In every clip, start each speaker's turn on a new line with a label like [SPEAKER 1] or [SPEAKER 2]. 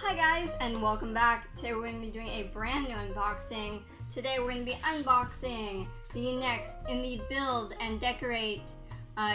[SPEAKER 1] Hi guys, and welcome back. Today we're going to be doing a brand new unboxing. Today we're going to be unboxing the next in the build and decorate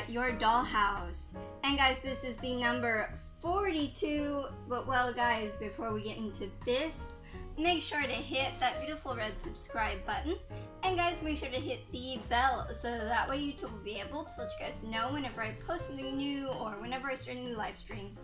[SPEAKER 1] your dollhouse. And guys, this is the number 42. But well guys, before we get into this, make sure to hit that beautiful red subscribe button. And guys, make sure to hit the bell so that way YouTube will be able to let you guys know whenever I post something new or whenever I start a new live stream.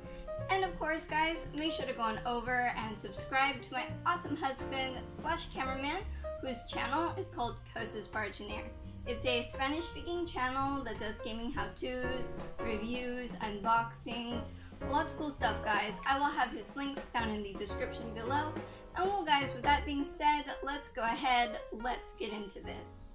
[SPEAKER 1] And of course guys, make sure to go on over and subscribe to my awesome husband / cameraman, whose channel is called Cosas Parchiner. It's a Spanish speaking channel that does gaming how-tos, reviews, unboxings, lots of cool stuff guys. I will have his links down in the description below. And well guys, with that being said, let's go ahead, let's get into this.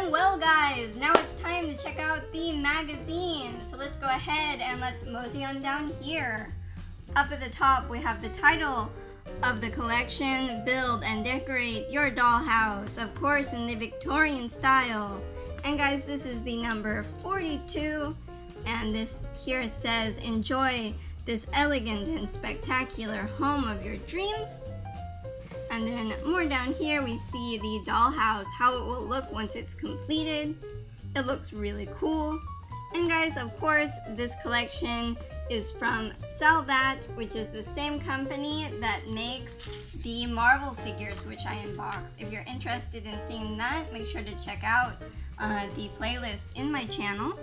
[SPEAKER 1] Well guys, now it's time to check out the magazine. So let's go ahead and let's mosey on down here. Up at the top we have the title of the collection, Build and Decorate Your Dollhouse, of course in the Victorian style. And guys, this is the number 42, and this here says, enjoy this elegant and spectacular home of your dreams. And then more down here we see the dollhouse, how it will look once it's completed. It looks really cool. And guys, of course, this collection is from Salvat, which is the same company that makes the Marvel figures, which I unbox. If you're interested in seeing that, make sure to check out the playlist in my channel.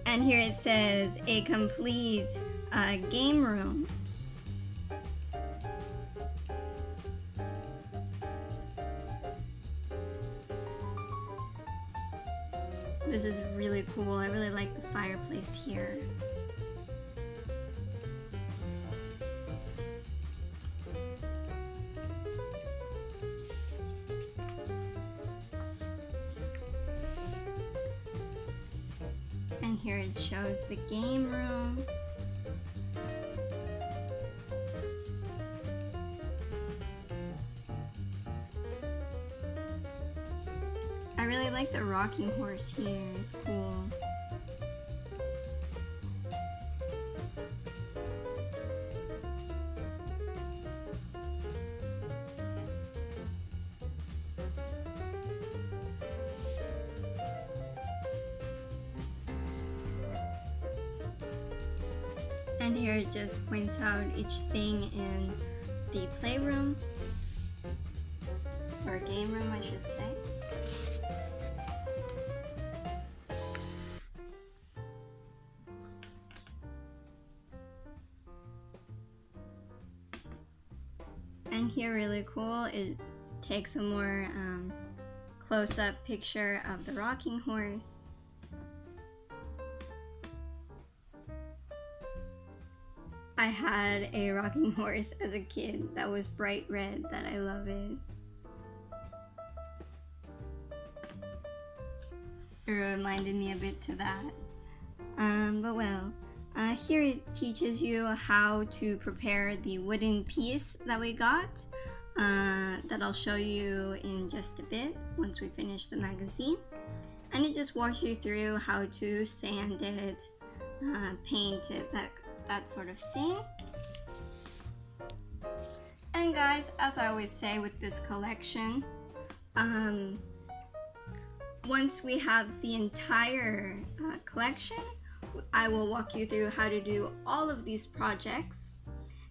[SPEAKER 1] And here it says, a complete game room. This is really cool. I really like the fireplace here. And here it shows the game room. I really like the rocking horse here, it's cool. And here it just points out each thing in the playroom, or game room I should say. And here, really cool, it takes a more close-up picture of the rocking horse. I had a rocking horse as a kid that was bright red, that I love it. It reminded me a bit to that. But well. Here it teaches you how to prepare the wooden piece that we got, that I'll show you in just a bit once we finish the magazine. And it just walks you through how to sand it, paint it, that sort of thing. And guys, as I always say with this collection, once we have the entire collection, I will walk you through how to do all of these projects,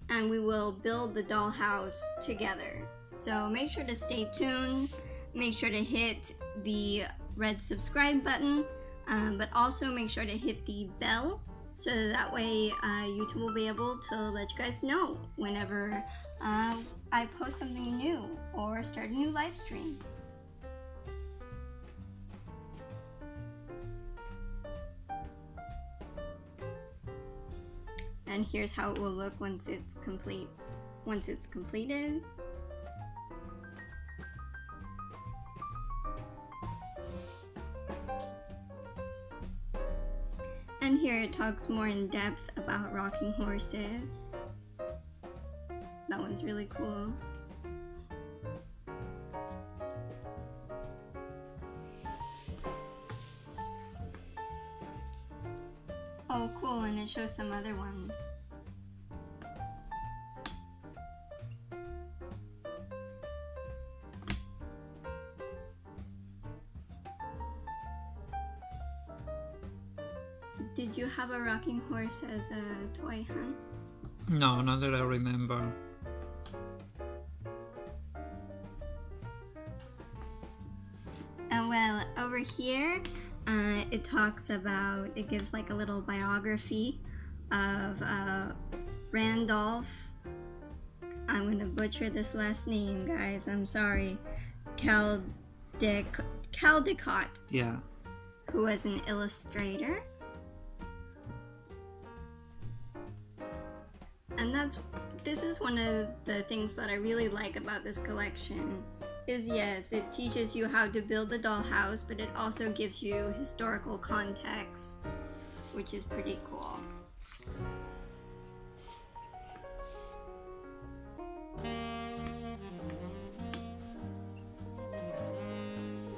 [SPEAKER 1] and we will build the dollhouse together. So make sure to stay tuned, make sure to hit the red subscribe button, but also make sure to hit the bell so that way YouTube will be able to let you guys know whenever I post something new or start a new live stream. And here's how it will look once it's complete. Once it's completed. And here it talks more in depth about rocking horses. That one's really cool. Oh, cool, and it shows some other ones. Did you have a rocking horse as a toy, huh?
[SPEAKER 2] No, not that I remember.
[SPEAKER 1] And well, over here, it talks about, it gives like a little biography of Randolph. I'm gonna butcher this last name, guys. I'm sorry. Caldecott.
[SPEAKER 2] Yeah.
[SPEAKER 1] Who was an illustrator. And this is one of the things that I really like about this collection is, yes, it teaches you how to build the dollhouse, but it also gives you historical context, which is pretty cool.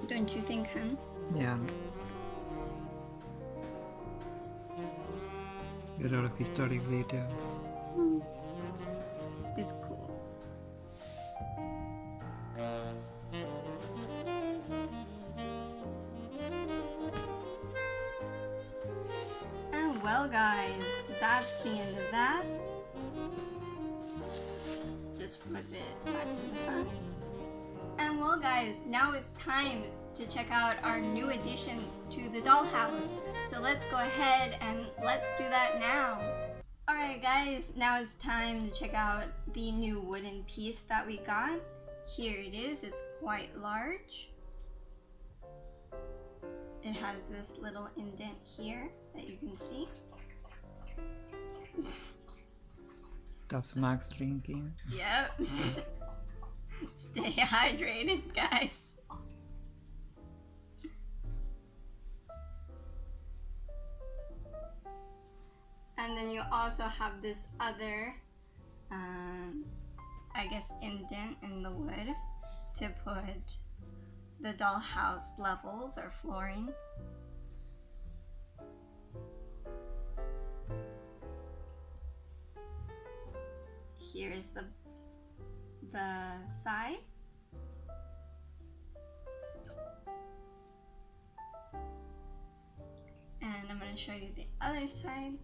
[SPEAKER 1] Don't you think, huh?
[SPEAKER 2] Yeah. A lot of historic details.
[SPEAKER 1] It's cool. And well, guys, that's the end of that. Let's just flip it back to the front. And well, guys, now it's time to check out our new additions to the dollhouse. So let's go ahead and let's do that now. Alright guys, now it's time to check out the new wooden piece that we got. Here it is, it's quite large. It has this little indent here that you can see.
[SPEAKER 2] That's Max drinking.
[SPEAKER 1] Yep. Stay hydrated, guys. And then you also have this other, I guess, indent in the wood to put the dollhouse levels or flooring. Here is the side. And I'm going to show you the other side.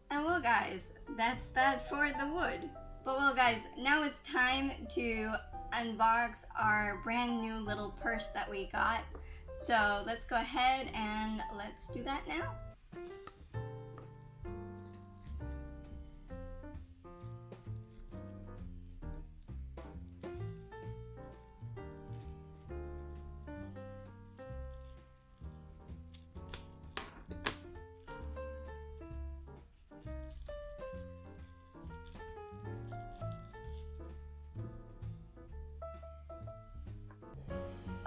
[SPEAKER 1] And well guys, that's that for the wood. But well guys, now it's time to unbox our brand new little purse that we got. So let's go ahead and let's do that now.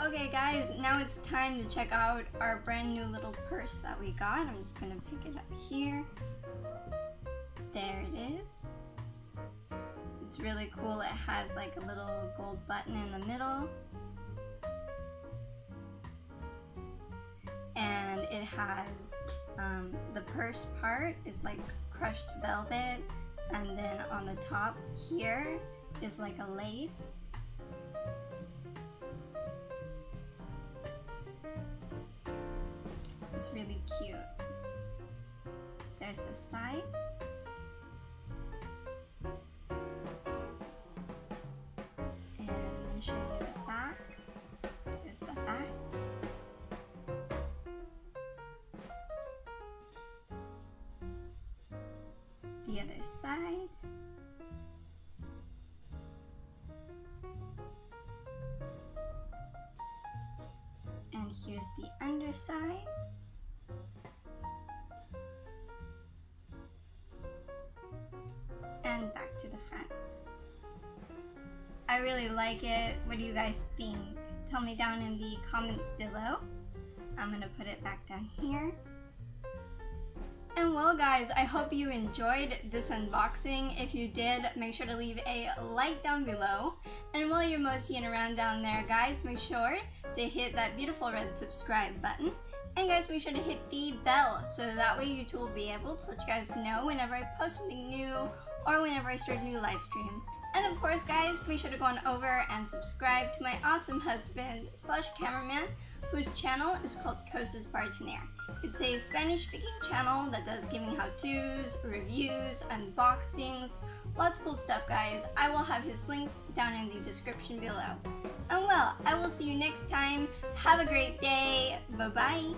[SPEAKER 1] Okay guys, now it's time to check out our brand new little purse that we got. I'm just gonna pick it up here. There it is. It's really cool. It has like a little gold button in the middle. And it has the purse part is like crushed velvet, and then on the top here is like a lace. It's really cute. There's the side. And let me show you the back. There's the back. The other side. And here's the underside. And back to the front. I really like it. What do you guys think? Tell me down in the comments below. I'm gonna put it back down here. And well guys, I hope you enjoyed this unboxing. If you did, make sure to leave a like down below. And while you're moseying around down there guys, make sure to hit that beautiful red subscribe button. And guys, make sure to hit the bell so that way YouTube will be able to let you guys know whenever I post something new or whenever I start a new live stream. And of course guys, make sure to go on over and subscribe to my awesome husband / cameraman whose channel is called Cosas Bartiner. It's a Spanish speaking channel that does gaming how-tos, reviews, unboxings, lots of cool stuff guys. I will have his links down in the description below. And well, I will see you next time. Have a great day. Bye bye.